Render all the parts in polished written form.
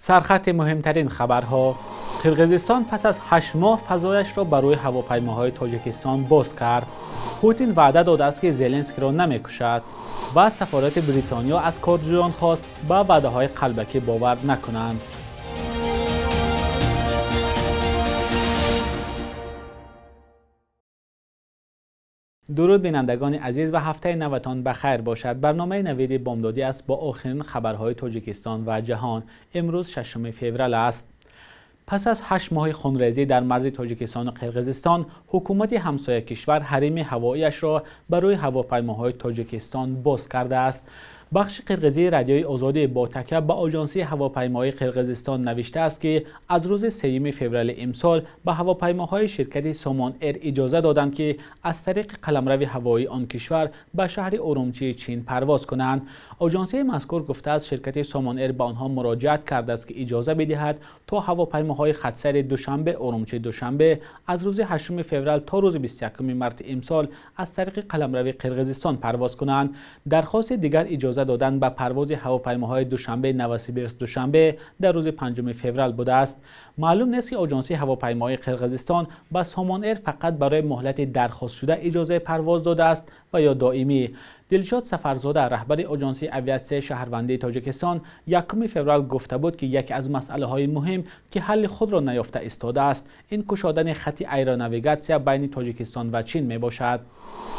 سرخط مهمترین خبرها: قرقیزستان پس از 8 ماه فضایش را بر روی هواپیماهای تاجیکستان باز کرد. پوتین وعده داده است که زلنسکی را نمی‌کشد و سفارت بریتانیا از کارجویان خواست به وعده‌های قلبکی باور نکنند. درود بینندگان عزیز و هفته نوتان بخیر باشد. برنامه نوید بامدادی است با آخرین خبرهای تاجیکستان و جهان. امروز 6 فوریه است. پس از 8 ماه خونریزی در مرز تاجیکستان و قرقیزستان، حکومت همسایه کشور حریم هواییش را برای هواپیماهای تاجیکستان باز کرده است. بخش قرقیزی رادیوی آزادی با تکیه به آژانسی هواپیماهای قرقیزستان نوشته است که از روز 3 فوریه امسال به هواپیماهای شرکت سامان ایر اجازه دادند که از طریق قلمرو هوایی آن کشور به شهر اورمچی چین پرواز کنند. آژانسی مذکور گفته است شرکت سامان ایر به آنها مراجعت کرده است که اجازه بدهد تا هواپیماهای خطسر دوشنبه اورمچی دوشنبه از روز 8 فوریه تا روز 21 مارس امسال از طریق قلمرو قرقیزستان پرواز کنند. درخواست دیگر اجازه دادن به پرواز هواپیماهای دوشنبه نوسیبیرسک دوشنبه در روز 5 فوریه بوده است. معلوم نیست که آژانسی هواپیماهای قرقیزستان به سامان ایر فقط برای مهلت درخواست شده اجازه پرواز داده است و یا دائمی. دلشاد سفرزاده رهبر آژانسی اویاسیون شهروندی تاجیکستان 1 فوریه گفته بود که یکی از مسئله‌های مهم که حل خود را نیافته ایستاده است این گشادن خط ایروناویگاسیا بین تاجیکستان و چین می باشد.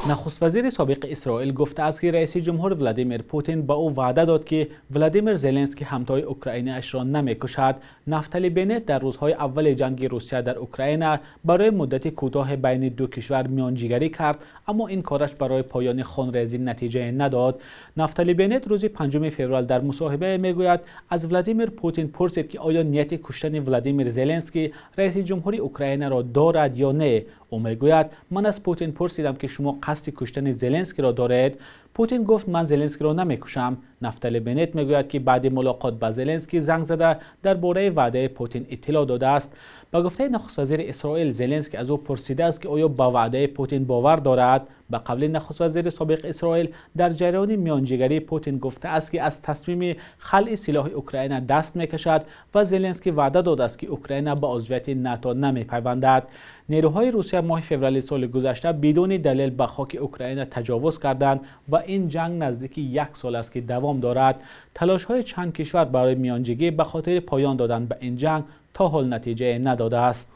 نخست وزیر سابق اسرائیل گفته است که رئیس جمهور ولادیمیر پوتین به او وعده داد که ولادیمیر زلنسکی همتای اوکراینی اش را نمی‌کشد. نفتالی بنت در روزهای اول جنگ روسیه در اوکراین برای مدت کوتاه بین دو کشور میانجیگری کرد، اما این کارش برای پایان خونریزی نتیجه نداد. نفتالی بنت روز 5 فوریه در مصاحبه میگوید از ولادیمیر پوتین پرسید که آیا نیت کشتن ولادیمیر زلنسکی رئیس جمهوری اوکراین را دارد یا نه. او میگوید من از پوتین پرسیدم که شما قصد کشتن زلنسکی را دارید؟ پوتین گفت من زلنسکی را نمیکشم. نفتالی بنت میگوید که بعد ملاقات با زلنسکی زنگ زده درباره وعده پوتین اطلاع داده است. با گفته نخست وزیر اسرائیل زلنسکی از او پرسیده است که آیا با وعده پوتین باور دارد. به قول نخست وزیر سابق اسرائیل در جریان میانجیگری پوتین گفته است که از تصمیم خلع سلاح اوکراین دست میکشد و زلنسکی وعده داده است که اوکراین به عضویت ناتو نمیپیوندد. نیروهای روسیه ماه فوریه سال گذشته بدون دلیل به خاک اوکراین تجاوز کردند و این جنگ نزدیک 1 سال است که دوام دارد. تلاش‌های چند کشور برای میانجیگری به خاطر پایان دادن به این جنگ تا حال نتیجه نداده است.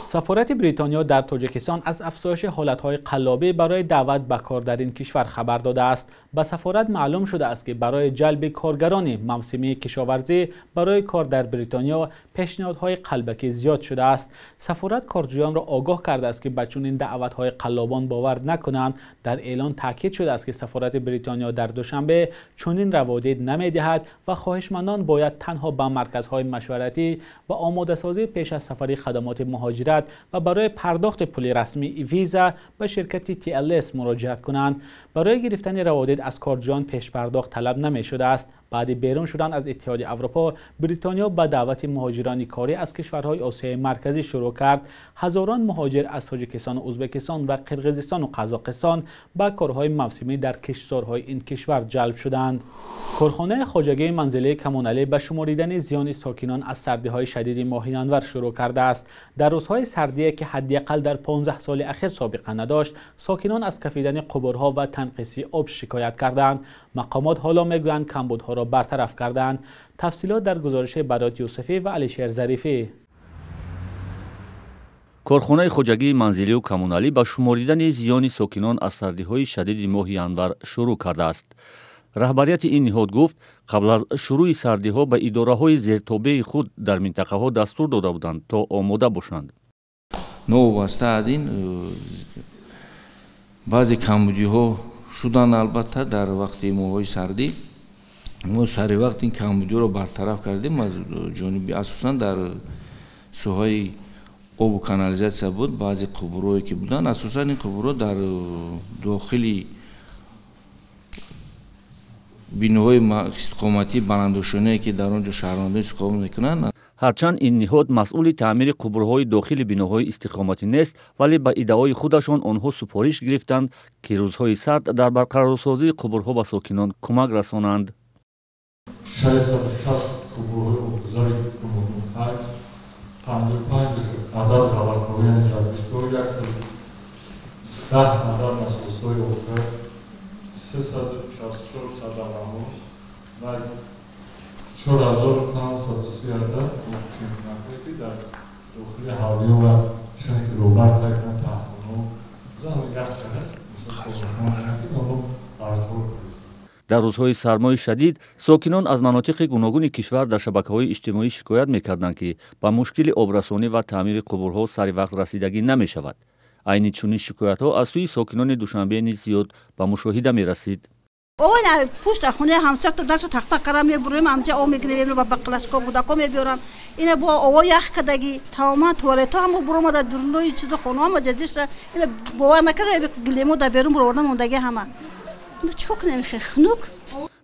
سفارت بریتانیا در تاجیکستان از افزایش حالتهای قلابی برای دعوت به کار در این کشور خبر داده است. به سفارت معلوم شده است که برای جلب کارگران موسمی کشاورزی برای کار در بریتانیا پیشنهادهای قلبکی زیاد شده است. سفارت کارجویان را آگاه کرده است که به چنین دعوت‌های قلابان باور نکنند. در اعلان تاکید شده است که سفارت بریتانیا در دوشنبه چنین روادید نمی‌دهد و خواهشمندان باید تنها به مرکزهای مشورتی و آماده‌سازی پیش از سفر خدمات مهاجرت و برای پرداخت پول رسمی ویزا به شرکت TLS مراجعت کنند. برای گرفتن روادید از کارجویان پیش پرداخت طلب نمی شده است. بعد بیرون شدن از اتحادیه اروپا، بریتانیا به دعوت مهاجران کاری از کشورهای آسیای مرکزی شروع کرد. هزاران مهاجر از تاجیکستان و ازبکستان و قرقیزستان و قزاقستان به کارهای موسمی در کشتزارهای این کشور جلب شدند. کارخانه خواجگی منزلی کمونالی به شماریدن زیان ساکنان از سردی‌های شدید ماه یانور شروع کرده است. در روزهای سردی که حداقل در 15 سال اخیر سابقه نداشت، ساکنان از کفیدن قبرها و تنقیصی آب شکایت کردند. مقامات حالا میگویند کمبودها را برطرف کردند. تفصیلات در گزارش برات یوسفی و علیشیر ظریفی. کارخانه خواجگی منزلی و کمونالی با شماریدن زیان ساکنان از سردی‌های شدید ماه ینور شروع کرده است. رهبریت این نهاد گفت قبل از شروع سردی‌ها به اداره‌های زیرتابع خود در منطقه‌ها دستور داده بودند تا آماده باشند. новобаста аз ин баъзе камбудиҳо шуданд. албатта дар вақти моҳҳои сардӣ мо сари вақт ин камбудиҳоро бартараф кардем. аз ҷониби асосан дар соҳаи обу канализатсия буд. баъзе қубурҳое ки буданд, асосан ин қубурҳо дар дохили биноҳои истиқоматии баландошонае ки дар он ҷо шаҳрвандон истиқомат мекунанд. ҳарчанд ин ниҳод масъули таъмири қубурҳои дохили биноҳои истиқоматӣ нест, вале ба иддаои худашон онҳо супориш гирифтанд ки рӯзҳои сард дар барқарорсозии қубурҳо ба сокинон кӯмак расонанд. قبورهای ابتزای گمرون خیل 55 عدد خبرکاریان جدیدگاه 110 عدد مسئولهای اوکر 364 صدامه و 4530 عدد ممکنه در داخل حالیه و چنین که روبرت تکنه تخمونو زمان یک عدد در روزهای سرمای شدید ساکنان از مناطق گوناگون کشور در شبکه‌های اجتماعی شکایت می‌کردند که با مشکل آبرسانی و تعمیر قبورها سر وقت رسیدگی نمی‌شود. عین چنین شکایت‌ها از سوی ساکنان دوشنبه نیز زیاد به مشاهده می‌رسید. اوه پشت خونه همسر تا درش تخت کارم میبریم همجا او میگیریم با بقلاسکو بوداکو میبرم اینا با او یخ کدگی تمام توالت هم برام در درنوی چیز خونه هم جدیش اینا باور نکرده گلیمو در بیرون بردم موندگی همه چوک نمیشه خنوک.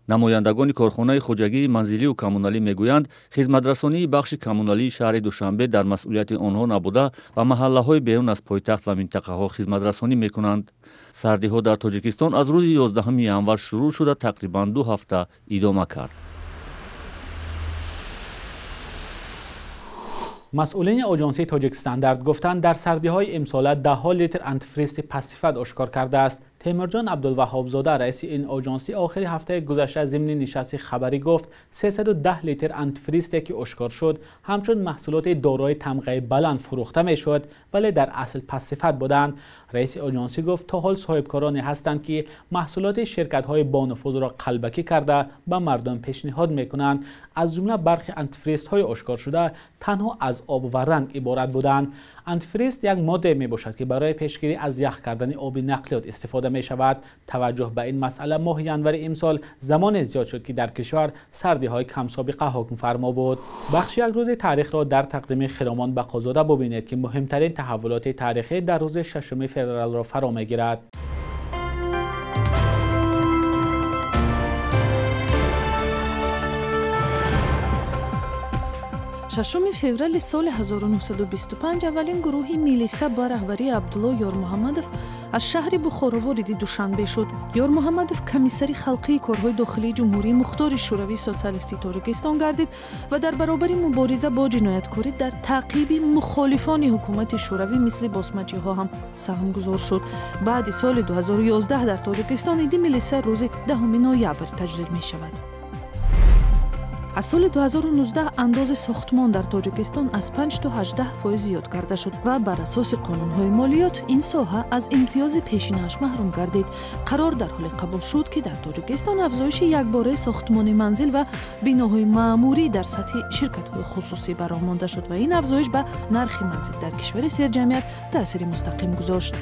نمایندگان کارخانه خوجگی منزلی و کمونالی میگویند خدمترسانی بخش کمونالی شهر دوشنبه در مسئولیت آنها نبوده و محله‌های بیرون از پایتخت و منطقه‌ها خدمترسانی میکنند. سردی‌ها در تاجیکستان از روز 11 ینور شروع شده تقریباً 2 هفته ادامه کرد. مسئولین آژانسی تاجیک استاندارد گفتند در سردی‌های امسال 10 لیتر آنتیفریز پاسیفاد آشکار کرده است. تیمورجان عبدالوهاب زاده رئیس این آژانسی آخر هفته گذشته ضمن نشست خبری گفت 310 لیتر آنتیفریزی که آشکار شد همچون محصولات دارای تمغه بلند فروخته میشد ولی در اصل پاسیفاد بودند. رئیس آژانسی گفت تا حال صاحبکارانی هستند که محصولات شرکت‌های بانفوذ را قلبکی کرده به مردم پیشنهاد میکنند. از جمله برخی آنتیفریزهای آشکار شده تنها از آب و رنگ عبارت بودند. آنتیفریز یک ماده می باشد که برای پیشگیری از یخ کردن آب نقلیات استفاده می شود. توجه به این مسئله ماه ژانویه امسال زمان زیاد شد که در کشور سردی های کم سابقه حکم فرما بود. بخش یک روز تاریخ را در تقدیم خرامان بقازاده ببینید که مهمترین تحولات تاریخی در روز 6 فوریه را فرا می گیرد. 6 فеврали соли 1925 аввалин гурӯҳи милиса ба раҳбарии Абдулло Ёрмуҳаммадов аз шаҳри Бухоро вориди Душанбе шуд. Ёрмуҳаммадов комиссари халқии корҳои дохилии ҷумҳурии мухтори шӯравии социалистии Тоҷикистон гардид ва дар баробари мубориза бо ҷинояткорӣ дар таъқиби мухолифони ҳукумати шӯравӣ мисли босмаҷиҳо ҳам саҳмгузор шуд. баъди соли 2011 дар Тоҷикистон иди милиса рӯзи 10 ноябр таҷрил мешавад. аз соли 2019 андози сохтмон дар Тоҷикистон аз 5 то 18% зиёд карда шуд ва бар асоси қонунҳои молиёт ин соҳа аз имтиёзи пешинааш маҳрум гардид. қарор дар ҳоле қабул шуд ки дар Тоҷикистон афзоиши якбораи сохтмони манзил ва биноҳои маъмурӣ дар сатҳи ширкатҳои хусусӣ баромонда шуд ва ин афзоиш ба нархи манзил дар кишвари серҷамъият таъсири мустақим гузошт.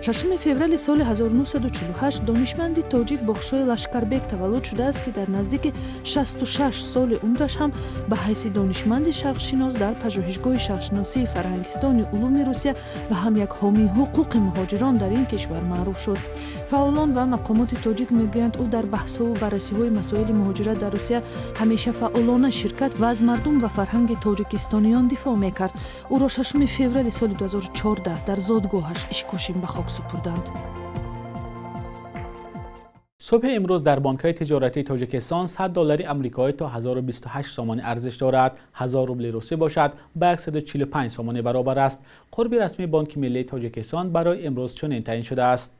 6 феврали соли 1948 донишманди тоҷик Бохшои Лашкарбек таваллуд шудааст ки дар наздики 66 соли умраш ҳам ба ҳайси донишманди шарқшинос дар пажӯҳишгоҳи шарқшиносии Фарҳангистони улуми Русия ва ҳам як ҳомии ҳуқуқи муҳоҷирон дар ин кишвар маъруф шуд. фаъолон ва мақомоти тоҷик мегӯянд ӯ дар баҳсҳову баррасиҳои масоили муҳоҷират дар Русия ҳамеша фаъолона ширкат ва аз мардум ва фарҳанги тоҷикистониён дифоъ мекард. ӯро 6 феврали соли 2014 дар зодгоҳаш ишкушин ба хок سپردند. صبح امروز در بانک‌های تجارتی تاجیکستان $100 آمریکایی تا 1028 سامانی ارزش دارد. 1000 روبل روسی باشد به 145 سامانی برابر است. قرب رسمی بانک ملی تاجیکستان برای امروز چنین تعیین شده است.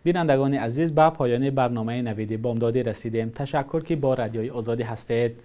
بینندگان عزیز، به پایان برنامه نوید بامدادی رسیدیم. تشکر که با رادیوی آزادی هستید.